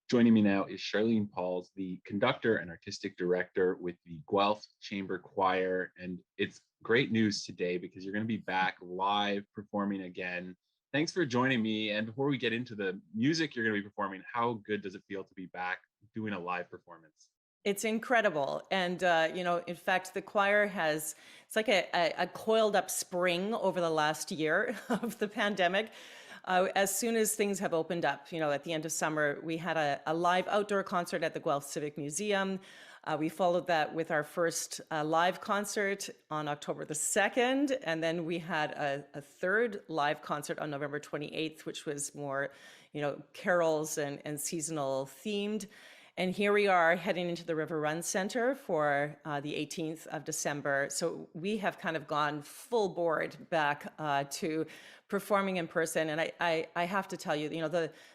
Joining me now is Charlene Pauls, the conductor and artistic director with the Guelph Chamber Choir. And it's great news today because you're going to be back live performing again. Thanks for joining me. And before we get into the music you're going to be performing, how good does it feel to be back doing a live performance? It's incredible. And, in fact, the choir it's like a coiled up spring over the last year of the pandemic. As soon as things have opened up, at the end of summer, we had a live outdoor concert at the Guelph Civic Museum. We followed that with our first live concert on October the 2nd. And then we had a third live concert on November 28th, which was more, carols and seasonal themed. And here we are heading into the River Run Center for the 18th of December. So we have kind of gone full board back to performing in person. And I have to tell you,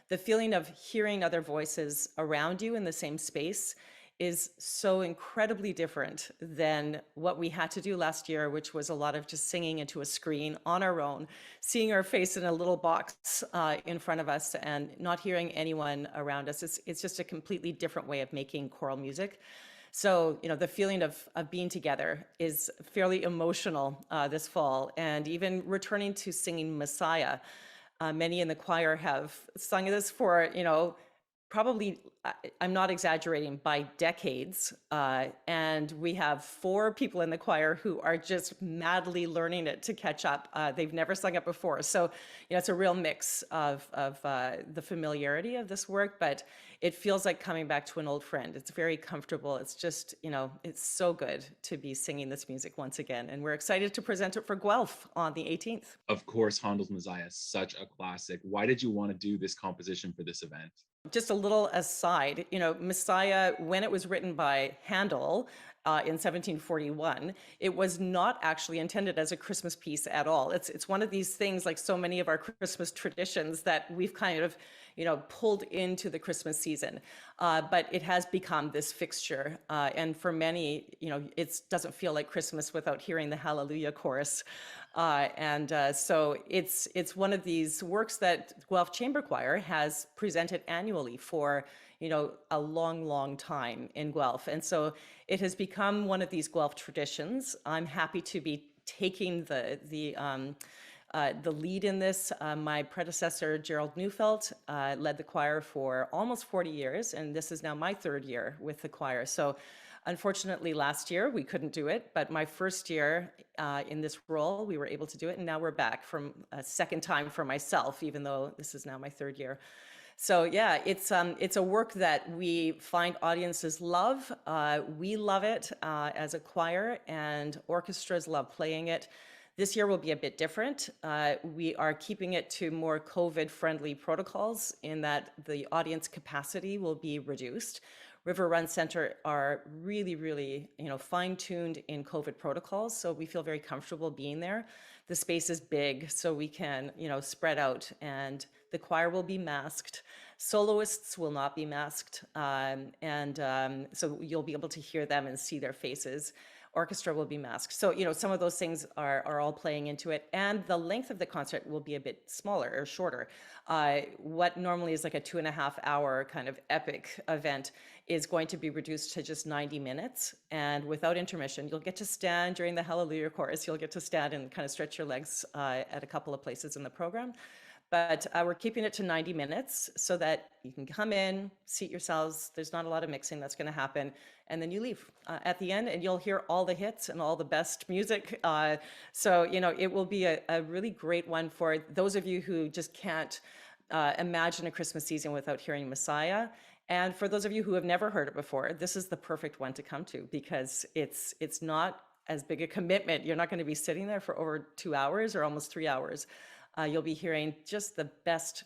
the feeling of hearing other voices around you in the same space is so incredibly different than what we had to do last year, which was a lot of just singing into a screen on our own, seeing our face in a little box in front of us and not hearing anyone around us. It's just a completely different way of making choral music. So, the feeling of being together is fairly emotional this fall. And even returning to singing Messiah, many in the choir have sung this for, probably, I'm not exaggerating, by decades. And we have 4 people in the choir who are just madly learning it to catch up. They've never sung it before. So, it's a real mix of the familiarity of this work, but it feels like coming back to an old friend. It's very comfortable. It's just, it's so good to be singing this music once again. And we're excited to present it for Guelph on the 18th. Of course, Handel's Messiah is such a classic. Why did you want to do this composition for this event? Just a little aside, Messiah, when it was written by Handel in 1741, it was not actually intended as a Christmas piece at all. It's one of these things, like so many of our Christmas traditions, that we've kind of, pulled into the Christmas season. But it has become this fixture. And for many, it doesn't feel like Christmas without hearing the Hallelujah chorus. So it's one of these works that Guelph Chamber Choir has presented annually for, a long, long time in Guelph. And so it has become one of these Guelph traditions. I'm happy to be taking the lead in this. My predecessor, Gerald Neufeld, led the choir for almost 40 years, and this is now my 3rd year with the choir. So unfortunately, last year we couldn't do it, but my first year in this role, we were able to do it, and now we're back from a second time for myself, even though this is now my 3rd year. So yeah, it's a work that we find audiences love. We love it as a choir, and orchestras love playing it. This year will be a bit different. We are keeping it to more COVID-friendly protocols in that the audience capacity will be reduced. River Run Center are really, really, fine-tuned in COVID protocols, so we feel very comfortable being there. The space is big, so we can, spread out, and the choir will be masked. Soloists will not be masked, so you'll be able to hear them and see their faces. Orchestra will be masked. So, some of those things are all playing into it. And the length of the concert will be a bit smaller or shorter. What normally is like a 2.5-hour kind of epic event is going to be reduced to just 90 minutes. And without intermission, you'll get to stand during the Hallelujah chorus. You'll get to stand and kind of stretch your legs at a couple of places in the program. But we're keeping it to 90 minutes so that you can come in, seat yourselves. There's not a lot of mixing that's going to happen. And then you leave at the end, and you'll hear all the hits and all the best music. So, it will be a really great one for those of you who just can't imagine a Christmas season without hearing Messiah. And for those of you who have never heard it before, this is the perfect one to come to, because it's not as big a commitment. You're not going to be sitting there for over 2 hours or almost 3 hours. You'll be hearing just the best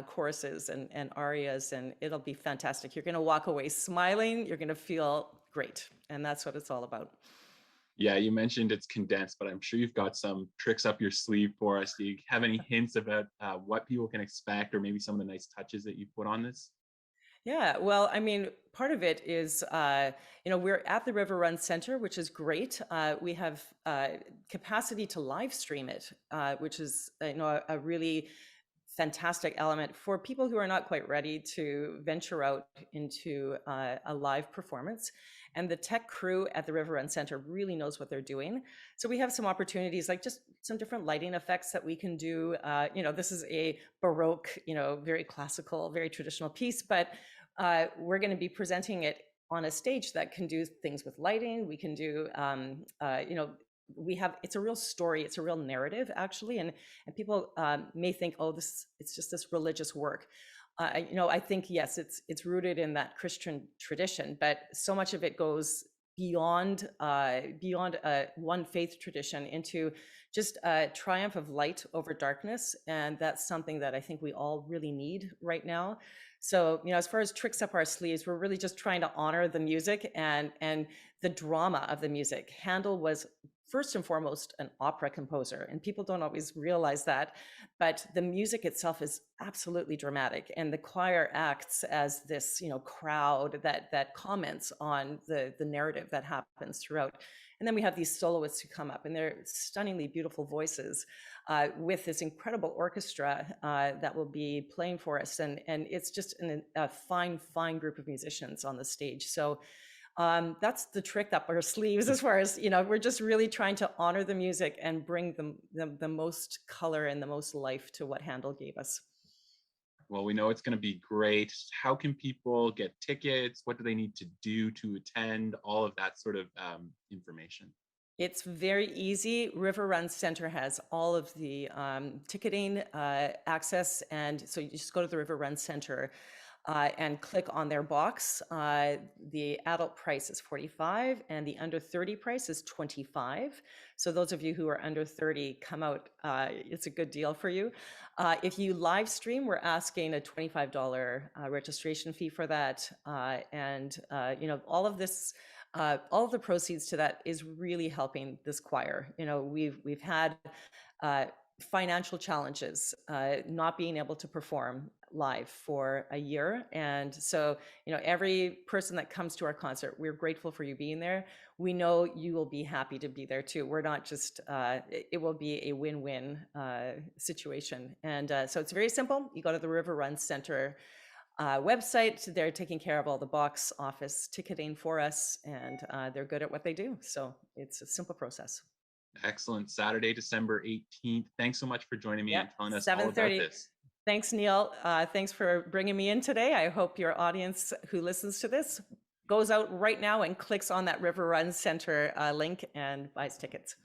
choruses and arias, and it'll be fantastic. You're going to walk away smiling. You're going to feel great. And that's what it's all about. Yeah, you mentioned it's condensed, but I'm sure you've got some tricks up your sleeve for us. Do you have any hints about what people can expect, or maybe some of the nice touches that you put on this? Yeah, well, I mean, part of it is, we're at the River Run Center, which is great. We have capacity to live stream it, which is, a really fantastic element for people who are not quite ready to venture out into a live performance. And the tech crew at the River Run Center really knows what they're doing. So we have some opportunities, like just some different lighting effects that we can do. This is a Baroque, very classical, very traditional piece, but we're going to be presenting it on a stage that can do things with lighting. We can do, we have, it's a real story, it's a real narrative actually, and people may think, oh, it's just this religious work. I think yes, it's rooted in that Christian tradition, but so much of it goes beyond one faith tradition into just a triumph of light over darkness, and that's something that I think we all really need right now. So, as far as tricks up our sleeves, we're really just trying to honor the music and the drama of the music. Handel was first and foremost an opera composer, and people don't always realize that, but the music itself is absolutely dramatic, and the choir acts as this crowd that comments on the narrative that happens throughout. And then we have these soloists who come up, and they're stunningly beautiful voices with this incredible orchestra that will be playing for us, and it's just a fine group of musicians on the stage. So that's the trick up our sleeves, as far as we're just really trying to honor the music and bring the most color and the most life to what Handel gave us. Well, we know it's going to be great. How can people get tickets? What do they need to do to attend? All of that sort of information. It's very easy. River Run Center has all of the ticketing access, and so you just go to the River Run Center and click on their box. The adult price is $45 and the under 30 price is $25. So those of you who are under 30, come out. It's a good deal for you. If you live stream, we're asking a $25 registration fee for that. All of this, all of the proceeds to that is really helping this choir. We've had financial challenges, not being able to perform live for a year. And so, every person that comes to our concert, we're grateful for you being there. We know you will be happy to be there too. We're not just, it will be a win-win situation. And so it's very simple. You go to the River Run Center website. They're taking care of all the box office ticketing for us, and they're good at what they do. So it's a simple process. Excellent. Saturday, December 18th. Thanks so much for joining me Yep, and telling us all about 7:30. this. Thanks, Neil. Thanks for bringing me in today. I hope your audience who listens to this goes out right now and clicks on that River Run Center link and buys tickets.